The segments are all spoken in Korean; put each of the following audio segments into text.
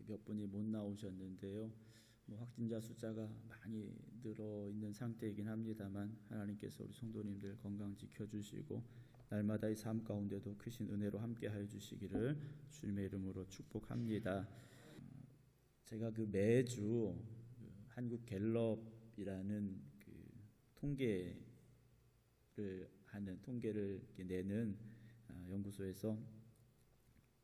몇 분이 못 나오셨는데요. 확진자 숫자가 많이 늘어 있는 상태이긴 합니다만 하나님께서 우리 성도님들 건강 지켜주시고 날마다의 삶 가운데도 크신 은혜로 함께하여 주시기를 주님의 이름으로 축복합니다. 제가 매주 한국 갤럽이라는 통계를 내는 연구소에서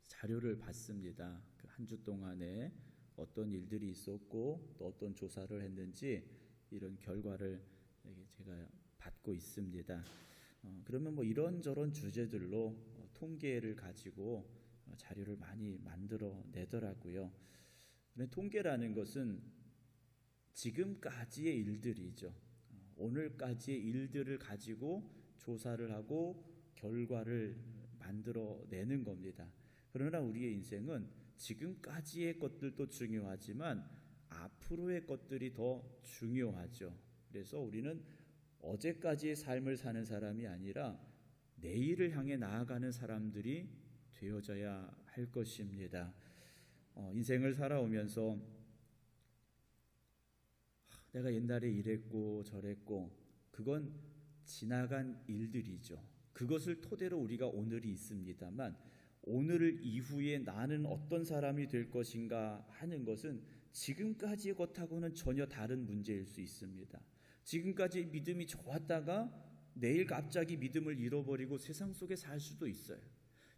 자료를 받습니다. 한 주 동안에 어떤 일들이 있었고 또 어떤 조사를 했는지 이런 결과를 제가 받고 있습니다. 그러면 이런저런 주제들로 통계를 가지고 자료를 많이 만들어 내더라고요. 통계라는 것은 지금까지의 일들이죠. 오늘까지의 일들을 가지고 조사를 하고 결과를 만들어 내는 겁니다. 그러나 우리의 인생은 지금까지의 것들도 중요하지만 앞으로의 것들이 더 중요하죠. 그래서 우리는 어제까지의 삶을 사는 사람이 아니라 내일을 향해 나아가는 사람들이 되어져야 할 것입니다. 인생을 살아오면서 내가 옛날에 이랬고 저랬고 그건 지나간 일들이죠. 그것을 토대로 우리가 오늘이 있습니다만 오늘 이후에 나는 어떤 사람이 될 것인가 하는 것은 지금까지의 것하고는 전혀 다른 문제일 수 있습니다. 지금까지 믿음이 좋았다가 내일 갑자기 믿음을 잃어버리고 세상 속에 살 수도 있어요.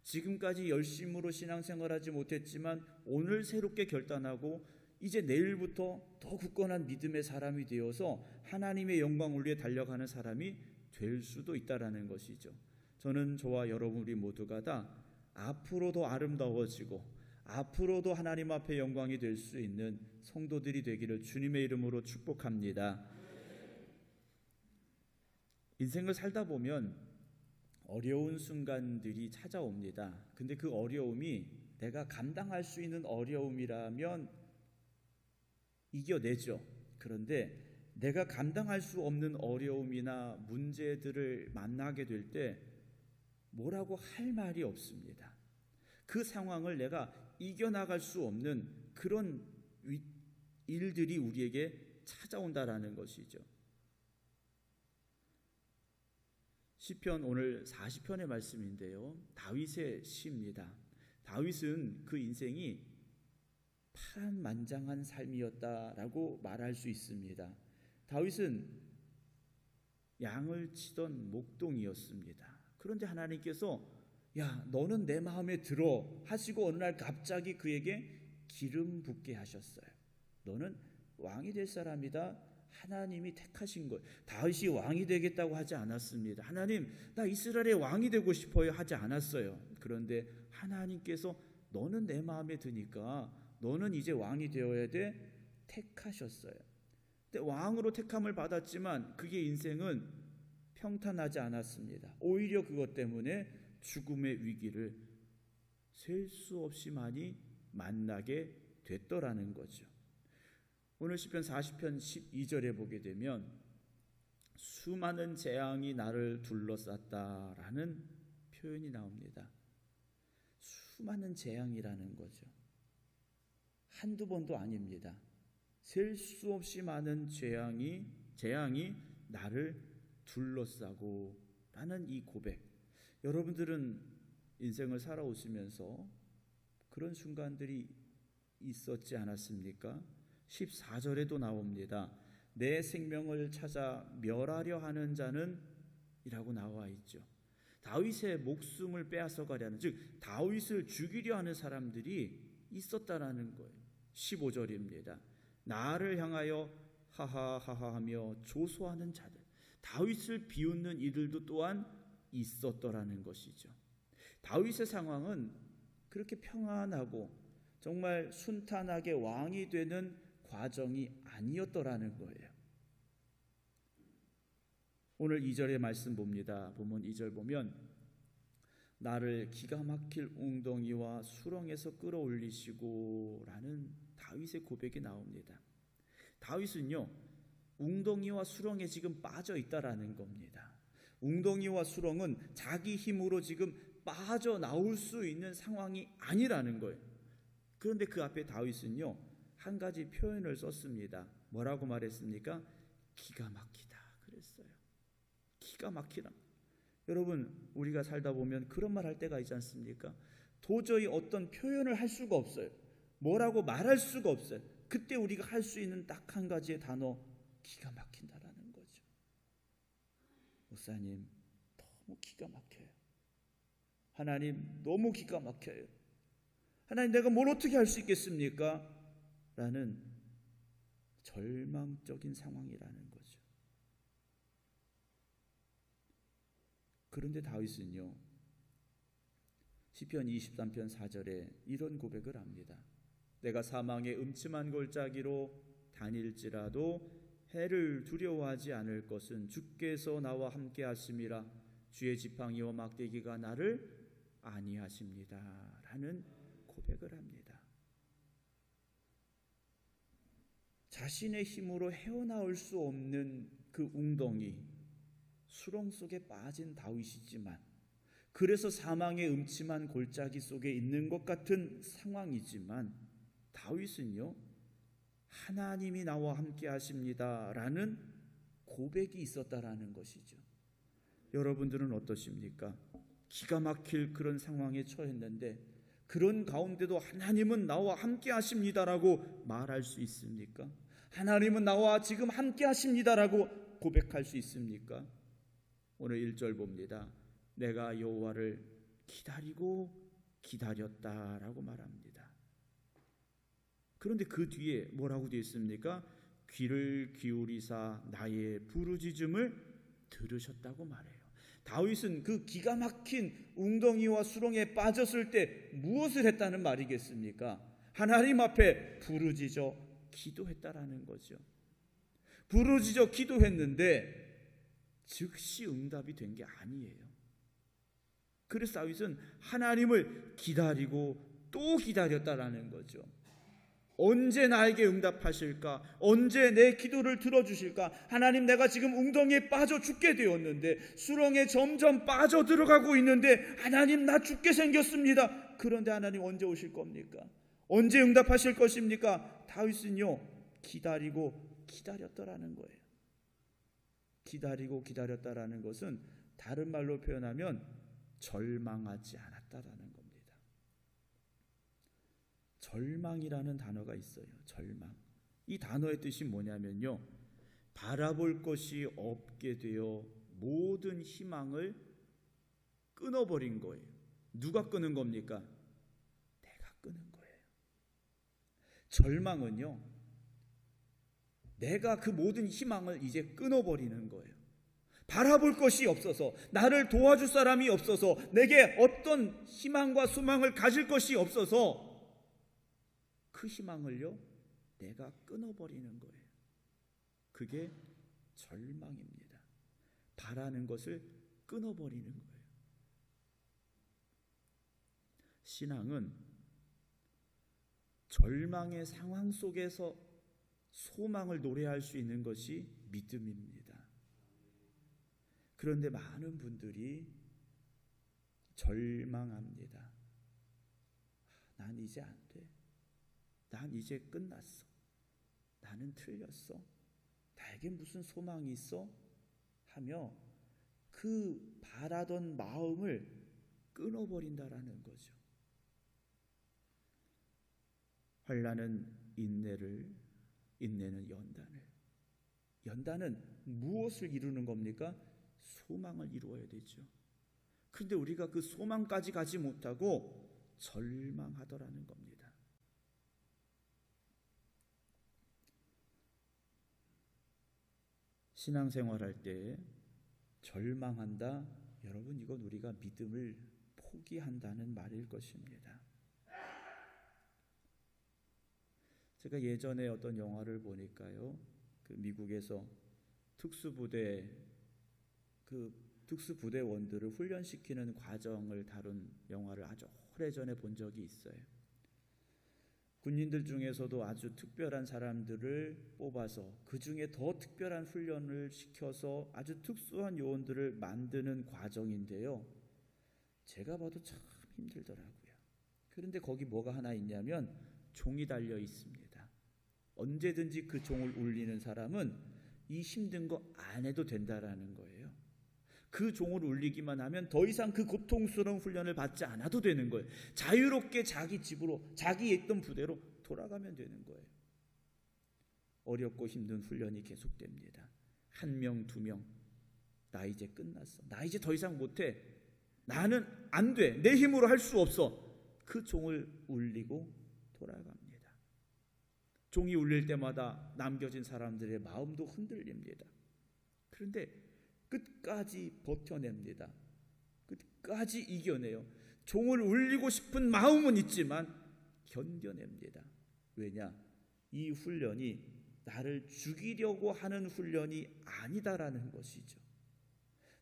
지금까지 열심으로 신앙생활하지 못했지만 오늘 새롭게 결단하고 이제 내일부터 더 굳건한 믿음의 사람이 되어서 하나님의 영광을 위해 달려가는 사람이 될 수도 있다라는 것이죠. 저는 저와 여러분 우리 모두가 다 앞으로도 아름다워지고 앞으로도 하나님 앞에 영광이 될 수 있는 성도들이 되기를 주님의 이름으로 축복합니다. 인생을 살다 보면 어려운 순간들이 찾아옵니다. 근데 그 어려움이 내가 감당할 수 있는 어려움이라면 이겨내죠. 그런데 내가 감당할 수 없는 어려움이나 문제들을 만나게 될 때 뭐라고 할 말이 없습니다. 그 상황을 내가 이겨나갈 수 없는 그런 일들이 우리에게 찾아온다라는 것이죠. 시편 오늘 40편의 말씀인데요. 다윗의 시입니다. 다윗은 그 인생이 파란만장한 삶이었다라고 말할 수 있습니다. 다윗은 양을 치던 목동이었습니다. 그런데 하나님께서 야 너는 내 마음에 들어 하시고 어느 날 갑자기 그에게 기름 붓게 하셨어요. 너는 왕이 될 사람이다. 하나님이 택하신 거예요. 다윗이 왕이 되겠다고 하지 않았습니다. 하나님 나 이스라엘의 왕이 되고 싶어요 하지 않았어요. 그런데 하나님께서 너는 내 마음에 드니까 너는 이제 왕이 되어야 돼 택하셨어요. 근데 왕으로 택함을 받았지만 그의 인생은 평탄하지 않았습니다. 오히려 그것 때문에 죽음의 위기를 셀 수 없이 많이 만나게 됐더라는 거죠. 오늘 시편 40편 12절에 보게 되면 수많은 재앙이 나를 둘러쌌다라는 표현이 나옵니다. 수많은 재앙이라는 거죠. 한두 번도 아닙니다. 셀 수 없이 많은 재앙이 나를 둘러싸고 라는 이 고백. 여러분들은 인생을 살아오시면서 그런 순간들이 있었지 않았습니까? 14절에도 나옵니다. 내 생명을 찾아 멸하려 하는 자는 이라고 나와 있죠. 다윗의 목숨을 빼앗아가려는, 즉 다윗을 죽이려 하는 사람들이 있었다라는 거예요. 15절입니다. 나를 향하여 하하하하하며 조소하는 자들, 다윗을 비웃는 이들도 또한 있었더라는 것이죠. 다윗의 상황은 그렇게 평안하고 정말 순탄하게 왕이 되는 과정이 아니었더라는 거예요. 오늘 2절의 말씀 봅니다. 보면 2절 보면 나를 기가 막힐 웅덩이와 수렁에서 끌어올리시고 라는 다윗의 고백이 나옵니다. 다윗은요 웅덩이와 수렁에 지금 빠져 있다라는 겁니다. 웅덩이와 수렁은 자기 힘으로 지금 빠져나올 수 있는 상황이 아니라는 거예요. 그런데 그 앞에 다윗은요, 한 가지 표현을 썼습니다. 뭐라고 말했습니까? 기가 막히다 그랬어요. 기가 막히다. 여러분, 우리가 살다 보면 그런 말 할 때가 있지 않습니까? 도저히 어떤 표현을 할 수가 없어요. 뭐라고 말할 수가 없어요. 그때 우리가 할 수 있는 딱 한 가지의 단어, 기가 막힌다라는 거죠. 목사님, 너무 기가 막혀요. 하나님, 너무 기가 막혀요. 하나님, 내가 뭘 어떻게 할 수 있겠습니까? 라는 절망적인 상황이라는 거죠. 그런데 다윗은요, 시편 23편 4절에 이런 고백을 합니다. 내가 사망의 음침한 골짜기로 다닐지라도 해를 두려워하지 않을 것은 주께서 나와 함께 하심이라. 주의 지팡이와 막대기가 나를 안위하십니다. 라는 고백을 합니다. 자신의 힘으로 헤어나올 수 없는 그 웅덩이, 수렁 속에 빠진 다윗이지만, 그래서 사망의 음침한 골짜기 속에 있는 것 같은 상황이지만, 다윗은요, 하나님이 나와 함께 하십니다 라는 고백이 있었다라는 것이죠. 여러분들은 어떠십니까? 기가 막힐 그런 상황에 처했는데 그런 가운데도 하나님은 나와 함께 하십니다라고 말할 수 있습니까? 하나님은 나와 지금 함께 하십니다라고 고백할 수 있습니까? 오늘 1절 봅니다. 내가 여호와를 기다리고 기다렸다라고 말합니다. 그런데 그 뒤에 뭐라고 되어 있습니까? 귀를 기울이사 나의 부르짖음을 들으셨다고 말해요. 다윗은 그 기가 막힌 웅덩이와 수렁에 빠졌을 때 무엇을 했다는 말이겠습니까? 하나님 앞에 부르짖어 기도했다라는 거죠. 부르짖어 기도했는데 즉시 응답이 된 게 아니에요. 그래서 다윗은 하나님을 기다리고 또 기다렸다라는 거죠. 언제 나에게 응답하실까? 언제 내 기도를 들어주실까? 하나님, 내가 지금 웅덩이에 빠져 죽게 되었는데, 수렁에 점점 빠져 들어가고 있는데, 하나님, 나 죽게 생겼습니다. 그런데 하나님 언제 오실 겁니까? 언제 응답하실 것입니까? 다윗은요, 기다리고 기다렸더라는 거예요. 기다리고 기다렸다라는 것은 다른 말로 표현하면 절망하지 않았다라는 겁니다. 절망이라는 단어가 있어요. 절망. 이 단어의 뜻이 뭐냐면요, 바라볼 것이 없게 되어 모든 희망을 끊어버린 거예요. 누가 끊은 겁니까? 내가 끊은 거예요. 절망은요, 내가 그 모든 희망을 이제 끊어버리는 거예요. 바라볼 것이 없어서, 나를 도와줄 사람이 없어서, 내게 어떤 희망과 소망을 가질 것이 없어서 그 희망을요, 내가 끊어버리는 거예요. 그게 절망입니다. 바라는 것을 끊어버리는 거예요. 신앙은 절망의 상황 속에서 소망을 노래할 수 있는 것이 믿음입니다. 그런데 많은 분들이 절망합니다. 난 이제 안 돼. 난 이제 끝났어. 나는 틀렸어. 나에게 무슨 소망이 있어? 하며 그 바라던 마음을 끊어버린다라는 거죠. 환난은 인내를, 인내는 연단을. 연단은 무엇을 이루는 겁니까? 소망을 이루어야 되죠. 그런데 우리가 그 소망까지 가지 못하고 절망하더라는 겁니다. 신앙생활할 때 절망한다, 여러분, 이건 우리가 믿음을 포기한다는 말일 것입니다. 제가 예전에 어떤 영화를 보니까요, 그 미국에서 특수부대원들을 훈련시키는 과정을 다룬 영화를 아주 오래전에 본 적이 있어요. 군인들 중에서도 아주 특별한 사람들을 뽑아서 그 중에 더 특별한 훈련을 시켜서 아주 특수한 요원들을 만드는 과정인데요, 제가 봐도 참 힘들더라고요. 그런데 거기 뭐가 하나 있냐면 종이 달려 있습니다. 언제든지 그 종을 울리는 사람은 이 힘든 거 안 해도 된다라는 거예요. 그 종을 울리기만 하면 더 이상 그 고통스러운 훈련을 받지 않아도 되는 거예요. 자유롭게 자기 집으로, 자기 있던 부대로 돌아가면 되는 거예요. 어렵고 힘든 훈련이 계속됩니다. 1명, 2명, 나 이제 끝났어, 나 이제 더 이상 못해, 나는 안 돼, 내 힘으로 할 수 없어. 그 종을 울리고 돌아갑니다. 종이 울릴 때마다 남겨진 사람들의 마음도 흔들립니다. 그런데 끝까지 버텨냅니다. 끝까지 이겨내요. 종을 울리고 싶은 마음은 있지만 견뎌냅니다. 왜냐? 이 훈련이 나를 죽이려고 하는 훈련이 아니다라는 것이죠.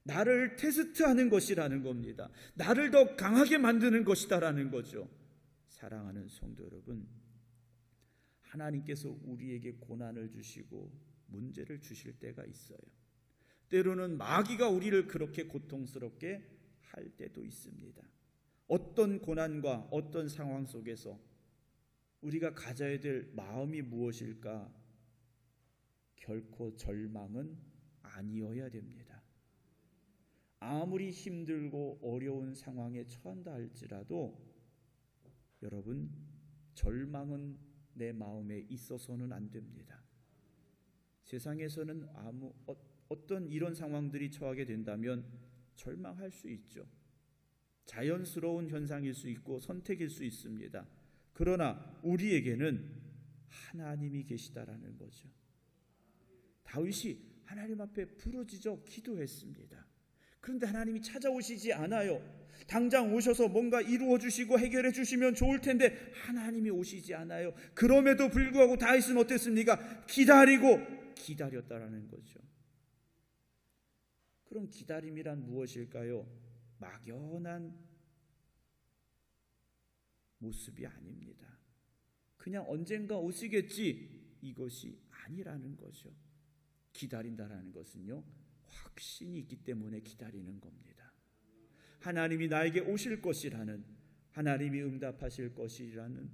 나를 테스트하는 것이라는 겁니다. 나를 더 강하게 만드는 것이다라는 거죠. 사랑하는 성도 여러분, 하나님께서 우리에게 고난을 주시고 문제를 주실 때가 있어요. 때로는 마귀가 우리를 그렇게 고통스럽게 할 때도 있습니다. 어떤 고난과 어떤 상황 속에서 우리가 가져야 될 마음이 무엇일까? 결코 절망은 아니어야 됩니다. 아무리 힘들고 어려운 상황에 처한다 할지라도 여러분, 절망은 내 마음에 있어서는 안 됩니다. 세상에서는 어떤 이런 상황들이 처하게 된다면 절망할 수 있죠. 자연스러운 현상일 수 있고 선택일 수 있습니다. 그러나 우리에게는 하나님이 계시다라는 거죠. 다윗이 하나님 앞에 부르짖어 기도했습니다. 그런데 하나님이 찾아오시지 않아요. 당장 오셔서 뭔가 이루어 주시고 해결해 주시면 좋을 텐데 하나님이 오시지 않아요. 그럼에도 불구하고 다윗은 어땠습니까? 기다렸다라는 거죠. 그럼 기다림이란 무엇일까요? 막연한 모습이 아닙니다. 그냥 언젠가 오시겠지, 이것이 아니라는 거죠. 기다린다라는 것은요, 확신이 있기 때문에 기다리는 겁니다. 하나님이 나에게 오실 것이라는, 하나님이 응답하실 것이라는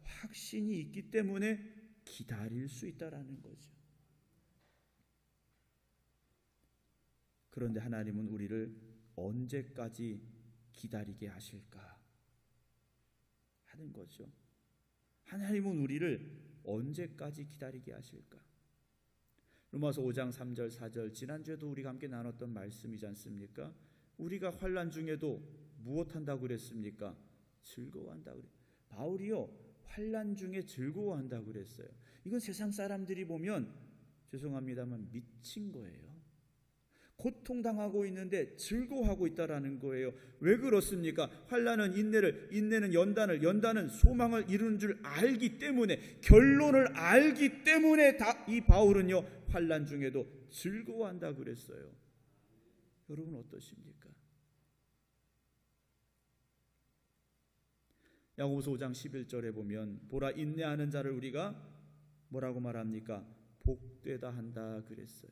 확신이 있기 때문에 기다릴 수 있다라는 거죠. 그런데 하나님은 우리를 언제까지 기다리게 하실까 하는 거죠. 하나님은 우리를 언제까지 기다리게 하실까? 로마서 5장 3절 4절, 지난주에도 우리가 함께 나눴던 말씀이지 않습니까? 우리가 환난 중에도 무엇한다고 그랬습니까? 즐거워한다고 그랬어요. 바울이요, 환난 중에 즐거워한다고 그랬어요. 이건 세상 사람들이 보면 죄송합니다만 미친 거예요. 고통당하고 있는데 즐거워하고 있다라는 거예요. 왜 그렇습니까? 환난은 인내는 연단은 소망을 이루는 줄 알기 때문에, 결론을 알기 때문에 이 바울은요, 환난 중에도 즐거워한다 그랬어요. 여러분 어떠십니까? 야고보서 5장 11절에 보면 보라, 인내하는 자를 우리가 뭐라고 말합니까? 복되다 한다 그랬어요.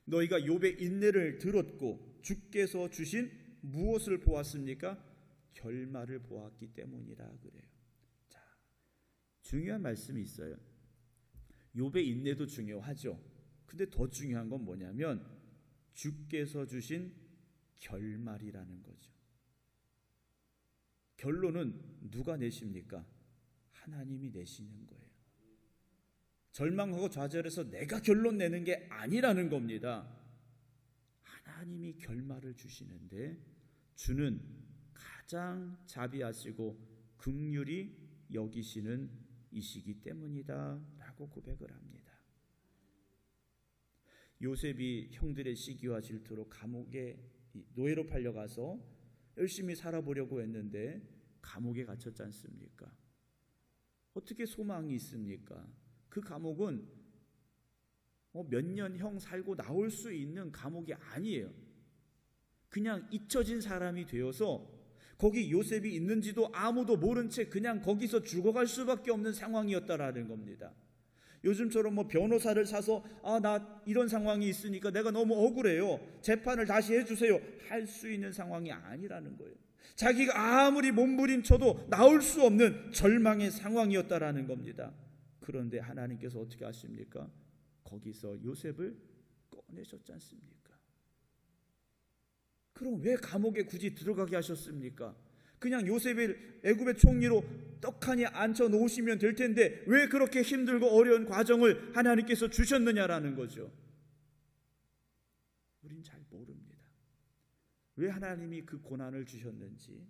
너희가 욥의 인내를 들었고 주께서 주신 무엇을 보았습니까? 결말을 보았기 때문이라 그래요. 자, 중요한 말씀이 있어요. 욥의 인내도 중요하죠. 근데 더 중요한 건 뭐냐면 주께서 주신 결말이라는 거죠. 결론은 누가 내십니까? 하나님이 내시는 거예요. 절망하고 좌절해서 내가 결론 내는 게 아니라는 겁니다. 하나님이 결말을 주시는데 주는 가장 자비하시고 긍휼히 여기시는 이시기 때문이다 라고 고백을 합니다. 요셉이 형들의 시기와 질투로 감옥에 노예로 팔려가서 열심히 살아보려고 했는데 감옥에 갇혔지 않습니까? 어떻게 소망이 있습니까? 그 감옥은 몇 년 형 살고 나올 수 있는 감옥이 아니에요. 그냥 잊혀진 사람이 되어서 거기 요셉이 있는지도 아무도 모른 채 그냥 거기서 죽어갈 수밖에 없는 상황이었다라는 겁니다. 요즘처럼 변호사를 사서 나 이런 상황이 있으니까 내가 너무 억울해요, 재판을 다시 해주세요 할 수 있는 상황이 아니라는 거예요. 자기가 아무리 몸부림쳐도 나올 수 없는 절망의 상황이었다라는 겁니다. 그런데 하나님께서 어떻게 하십니까? 거기서 요셉을 꺼내셨지 않습니까? 그럼 왜 감옥에 굳이 들어가게 하셨습니까? 그냥 요셉을 애굽의 총리로 떡하니 앉혀 놓으시면 될 텐데 왜 그렇게 힘들고 어려운 과정을 하나님께서 주셨느냐라는 거죠. 우린 잘 모릅니다. 왜 하나님이 그 고난을 주셨는지,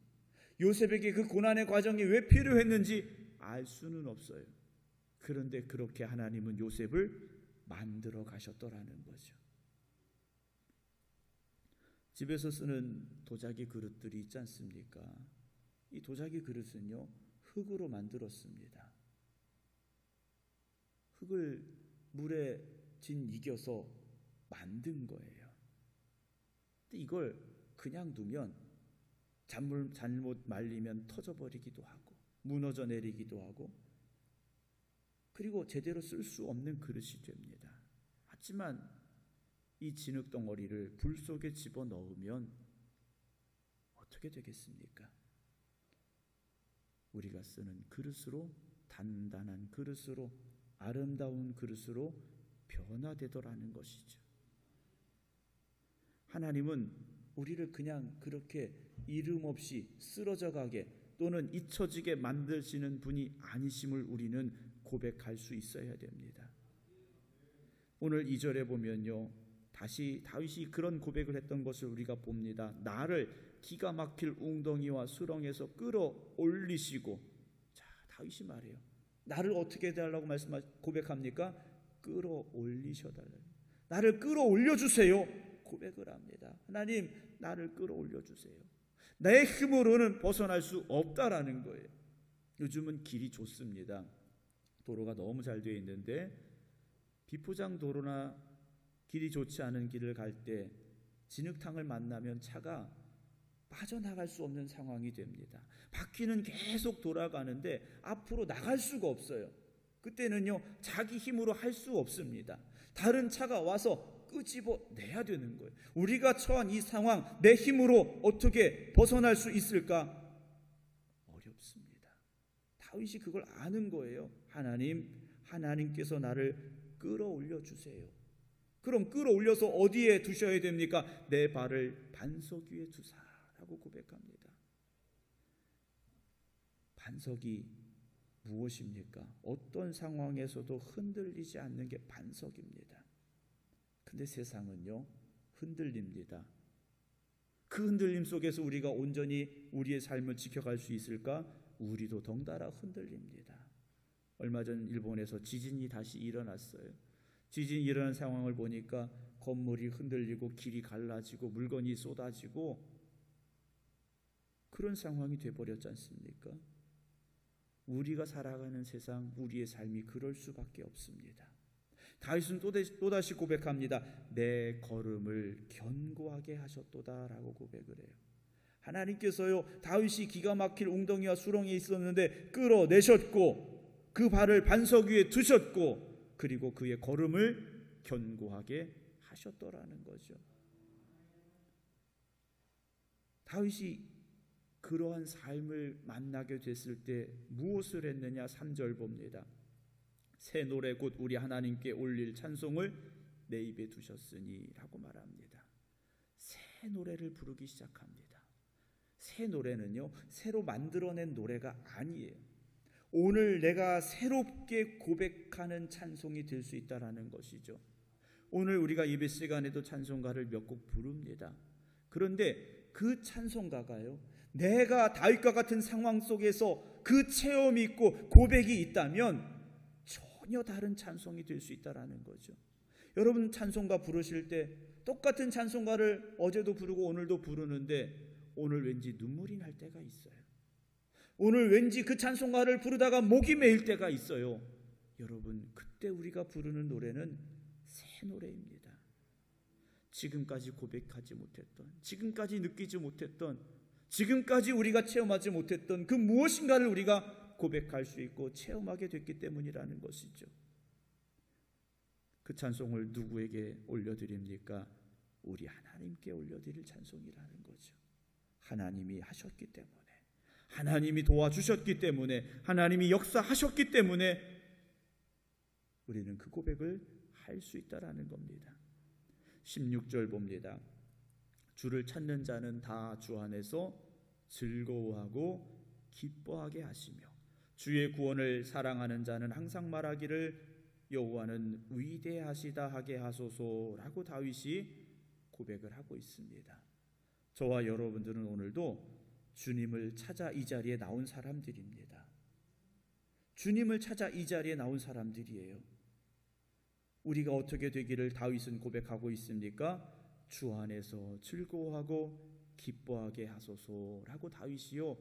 요셉에게 그 고난의 과정이 왜 필요했는지 알 수는 없어요. 그런데 그렇게 하나님은 요셉을 만들어 가셨더라는 거죠. 집에서 쓰는 도자기 그릇들이 있지 않습니까? 이 도자기 그릇은요, 흙으로 만들었습니다. 흙을 물에 이겨서 만든 거예요. 근데 이걸 그냥 두면 잘못 말리면 터져버리기도 하고 무너져 내리기도 하고 그리고 제대로 쓸 수 없는 그릇이 됩니다. 하지만 이 진흙 덩어리를 불 속에 집어넣으면 어떻게 되겠습니까? 우리가 쓰는 그릇으로, 단단한 그릇으로, 아름다운 그릇으로 변화되더라는 것이죠. 하나님은 우리를 그냥 그렇게 이름 없이 쓰러져 가게 또는 잊혀지게 만드시는 분이 아니심을 우리는 고백할 수 있어야 됩니다. 오늘 2절에 보면요, 다시 다윗이 그런 고백을 했던 것을 우리가 봅니다. 나를 기가 막힐 웅덩이와 수렁에서 끌어올리시고, 자, 다윗이 말해요. 나를 어떻게 해달라고 고백합니까? 끌어올리셔달라고. 나를 끌어올려주세요. 고백을 합니다. 하나님, 나를 끌어올려주세요. 내 힘으로는 벗어날 수 없다라는 거예요. 요즘은 길이 좋습니다. 도로가 너무 잘 되어 있는데 비포장 도로나 길이 좋지 않은 길을 갈 때 진흙탕을 만나면 차가 빠져나갈 수 없는 상황이 됩니다. 바퀴는 계속 돌아가는데 앞으로 나갈 수가 없어요. 그때는요, 자기 힘으로 할 수 없습니다. 다른 차가 와서 끄집어내야 되는 거예요. 우리가 처한 이 상황, 내 힘으로 어떻게 벗어날 수 있을까? 어렵습니다. 다윗이 그걸 아는 거예요. 하나님께서 나를 끌어올려 주세요. 그럼 끌어올려서 어디에 두셔야 됩니까? 내 발을 반석 위에 두사라고 고백합니다. 반석이 무엇입니까? 어떤 상황에서도 흔들리지 않는 게 반석입니다. 근데 세상은요, 흔들립니다. 그 흔들림 속에서 우리가 온전히 우리의 삶을 지켜갈 수 있을까? 우리도 덩달아 흔들립니다. 얼마 전 일본에서 지진이 다시 일어났어요. 지진이 일어난 상황을 보니까 건물이 흔들리고 길이 갈라지고 물건이 쏟아지고 그런 상황이 돼버렸지 않습니까? 우리가 살아가는 세상, 우리의 삶이 그럴 수밖에 없습니다. 다윗은 또다시 고백합니다. 내 걸음을 견고하게 하셨도다라고 고백을 해요. 하나님께서요, 다윗이 기가 막힐 웅덩이와 수렁에 있었는데 끌어내셨고 그 발을 반석 위에 두셨고 그리고 그의 걸음을 견고하게 하셨더라는 거죠. 다윗이 그러한 삶을 만나게 됐을 때 무엇을 했느냐? 3절 봅니다. 새 노래 곧 우리 하나님께 올릴 찬송을 내 입에 두셨으니 라고 말합니다. 새 노래를 부르기 시작합니다. 새 노래는요, 새로 만들어낸 노래가 아니에요. 오늘 내가 새롭게 고백하는 찬송이 될 수 있다라는 것이죠. 오늘 우리가 예배 시간에도 찬송가를 몇 곡 부릅니다. 그런데 그 찬송가가요, 내가 다윗과 같은 상황 속에서 그 체험이 있고 고백이 있다면 전혀 다른 찬송이 될 수 있다라는 거죠. 여러분 찬송가 부르실 때 똑같은 찬송가를 어제도 부르고 오늘도 부르는데 오늘 왠지 눈물이 날 때가 있어요. 오늘 왠지 그 찬송가를 부르다가 목이 메일 때가 있어요. 여러분, 그때 우리가 부르는 노래는 새 노래입니다. 지금까지 고백하지 못했던, 지금까지 느끼지 못했던, 지금까지 우리가 체험하지 못했던 그 무엇인가를 우리가 고백할 수 있고 체험하게 됐기 때문이라는 것이죠. 그 찬송을 누구에게 올려드립니까? 우리 하나님께 올려드릴 찬송이라는 거죠. 하나님이 하셨기 때문에, 하나님이 도와주셨기 때문에, 하나님이 역사하셨기 때문에 우리는 그 고백을 할 수 있다라는 겁니다. 16절 봅니다. 주를 찾는 자는 다 주 안에서 즐거워하고 기뻐하게 하시며 주의 구원을 사랑하는 자는 항상 말하기를 여호와는 위대하시다 하게 하소서라고 다윗이 고백을 하고 있습니다. 저와 여러분들은 오늘도 주님을 찾아 이 자리에 나온 사람들입니다. 주님을 찾아 이 자리에 나온 사람들이에요. 우리가 어떻게 되기를 다윗은 고백하고 있습니까? 주 안에서 즐거워하고 기뻐하게 하소서라고 다윗이요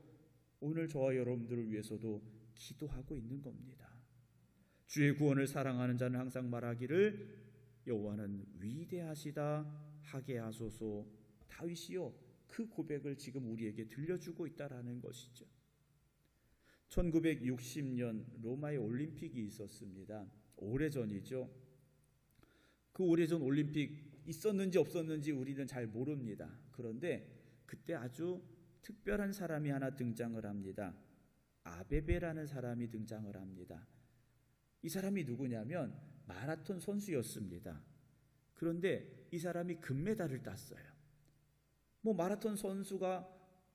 오늘 저와 여러분들을 위해서도 기도하고 있는 겁니다. 주의 구원을 사랑하는 자는 항상 말하기를 여호와는 위대하시다 하게 하소서. 다윗이요 그 고백을 지금 우리에게 들려주고 있다라는 것이죠. 1960년 로마의 올림픽이 있었습니다. 오래전이죠. 그 오래전 올림픽 있었는지 없었는지 우리는 잘 모릅니다. 그런데 그때 아주 특별한 사람이 하나 등장을 합니다. 아베베라는 사람이 등장을 합니다. 이 사람이 누구냐면 마라톤 선수였습니다. 그런데 이 사람이 금메달을 땄어요. 마라톤 선수가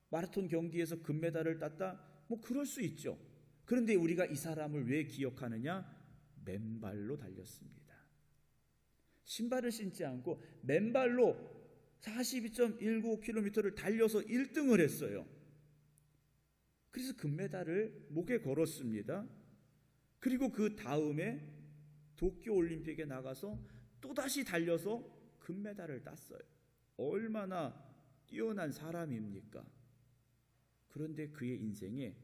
마라톤 경기에서 금메달을 땄다? 그럴 수 있죠. 그런데 우리가 이 사람을 왜 기억하느냐? 맨발로 달렸습니다. 신발을 신지 않고 맨발로 42.195km를 달려서 1등을 했어요. 그래서 금메달을 목에 걸었습니다. 그리고 그 다음에 도쿄올림픽에 나가서 또다시 달려서 금메달을 땄어요. 얼마나 뛰어난 사람입니까? 그런데 그의 인생에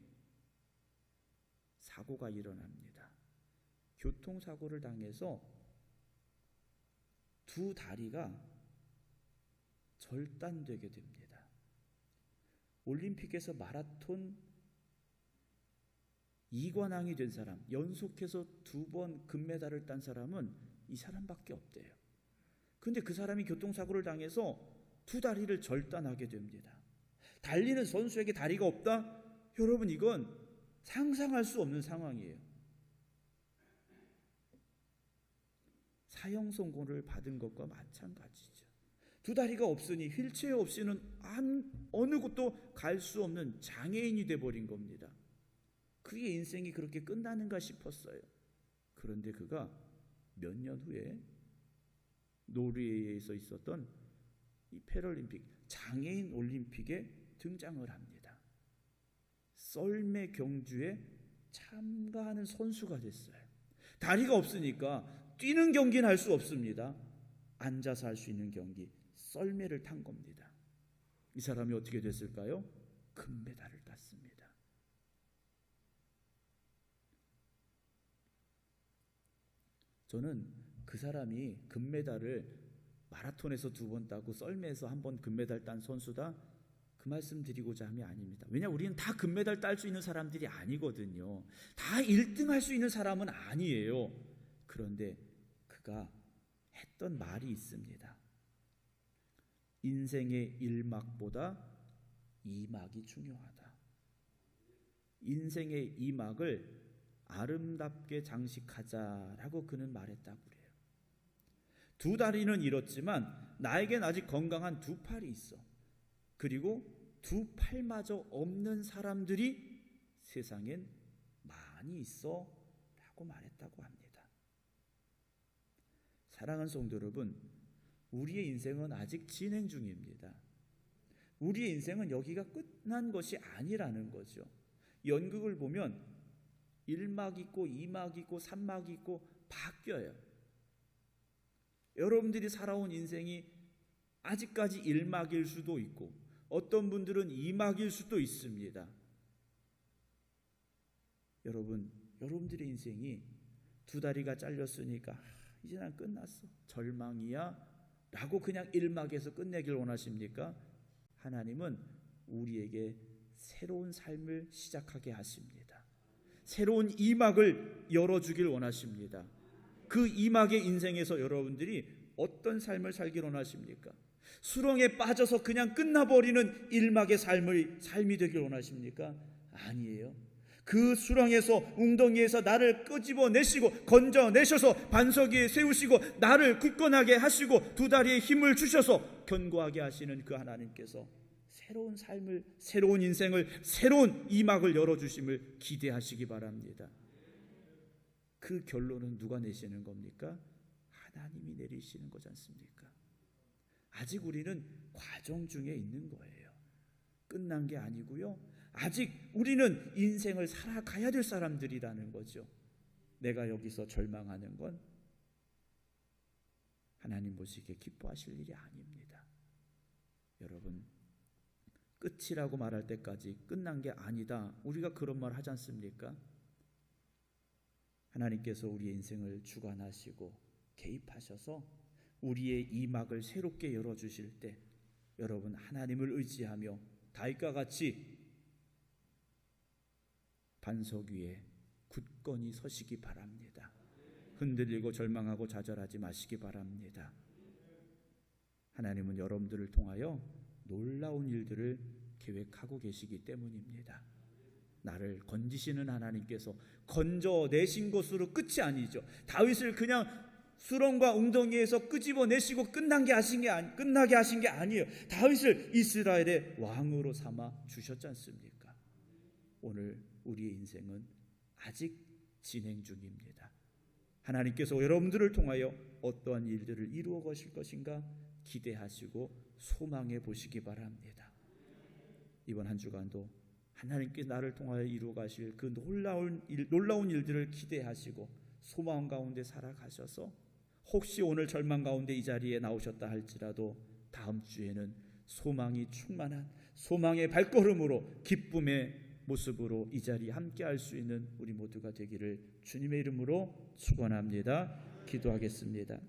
사고가 일어납니다. 교통사고를 당해서 두 다리가 절단되게 됩니다. 올림픽에서 마라톤 2관왕이 된 사람, 연속해서 2번 금메달을 딴 사람은 이 사람밖에 없대요. 그런데 그 사람이 교통사고를 당해서 두 다리를 절단하게 됩니다. 달리는 선수에게 다리가 없다? 여러분, 이건 상상할 수 없는 상황이에요. 사형 선고를 받은 것과 마찬가지죠. 두 다리가 없으니 휠체어 없이는 어느 곳도 갈 수 없는 장애인이 돼버린 겁니다. 그의 인생이 그렇게 끝나는가 싶었어요. 그런데 그가 몇 년 후에 노르웨이에서 있었던 이 패럴림픽 장애인 올림픽에 등장을 합니다. 썰매 경주에 참가하는 선수가 됐어요. 다리가 없으니까 뛰는 경기는 할 수 없습니다. 앉아서 할 수 있는 경기, 썰매를 탄 겁니다. 이 사람이 어떻게 됐을까요? 금메달을 땄습니다. 저는 그 사람이 금메달을 마라톤에서 2번 따고 썰매에서 1번 금메달 딴 선수다, 그 말씀 드리고자 함이 아닙니다. 왜냐, 우리는 다 금메달 딸 수 있는 사람들이 아니거든요. 다 1등 할 수 있는 사람은 아니에요. 그런데 그가 했던 말이 있습니다. 인생의 1막보다 2막이 중요하다. 인생의 2막을 아름답게 장식하자라고 그는 말했다고 그래요. 두 다리는 잃었지만 나에겐 아직 건강한 두 팔이 있어. 그리고 두 팔마저 없는 사람들이 세상엔 많이 있어 라고 말했다고 합니다. 사랑하는 성도 여러분, 우리의 인생은 아직 진행 중입니다. 우리의 인생은 여기가 끝난 것이 아니라는 거죠. 연극을 보면 1막 있고 2막 있고 3막 있고 바뀌어요. 여러분들이 살아온 인생이 아직까지 1막일 수도 있고 어떤 분들은 2막일 수도 있습니다. 여러분들의 인생이 두 다리가 잘렸으니까 이제 난 끝났어, 절망이야 라고 그냥 1막에서 끝내길 원하십니까? 하나님은 우리에게 새로운 삶을 시작하게 하십니다. 새로운 2막을 열어주길 원하십니다. 그 2막의 인생에서 여러분들이 어떤 삶을 살길 원하십니까? 수렁에 빠져서 그냥 끝나버리는 일막의 삶이 되길 원하십니까? 아니에요. 그 수렁에서, 웅덩이에서 나를 끄집어내시고 건져내셔서 반석 위에 세우시고 나를 굳건하게 하시고 두 다리에 힘을 주셔서 견고하게 하시는 그 하나님께서 새로운 삶을, 새로운 인생을, 새로운 이막을 열어주심을 기대하시기 바랍니다. 그 결론은 누가 내시는 겁니까? 하나님이 내리시는 거지 않습니까? 아직 우리는 과정 중에 있는 거예요. 끝난 게 아니고요. 아직 우리는 인생을 살아가야 될 사람들이라는 거죠. 내가 여기서 절망하는 건 하나님 보시기에 기뻐하실 일이 아닙니다. 여러분, 끝이라고 말할 때까지 끝난 게 아니다. 우리가 그런 말 하지 않습니까? 하나님께서 우리의 인생을 주관하시고 개입하셔서 우리의 이막을 새롭게 열어주실 때 여러분, 하나님을 의지하며 다윗과 같이 반석 위에 굳건히 서시기 바랍니다. 흔들리고 절망하고 좌절하지 마시기 바랍니다. 하나님은 여러분들을 통하여 놀라운 일들을 계획하고 계시기 때문입니다. 나를 건지시는 하나님께서 건져내신 것으로 끝이 아니죠. 다윗을 그냥 수렁과 웅덩이에서 끄집어내시고 끝나게 하신 게 아니에요. 다윗을 이스라엘의 왕으로 삼아 주셨지 않습니까? 오늘 우리의 인생은 아직 진행 중입니다. 하나님께서 여러분들을 통하여 어떠한 일들을 이루어 가실 것인가 기대하시고 소망해 보시기 바랍니다. 이번 한 주간도 하나님께 나를 통하여 이루어 가실 그 놀라운 일들을 기대하시고 소망 가운데 살아가셔서 혹시 오늘 절망 가운데 이 자리에 나오셨다 할지라도 다음 주에는 소망이 충만한 소망의 발걸음으로 기쁨의 모습으로 이 자리에 함께 할 수 있는 우리 모두가 되기를 주님의 이름으로 축원합니다. 기도하겠습니다.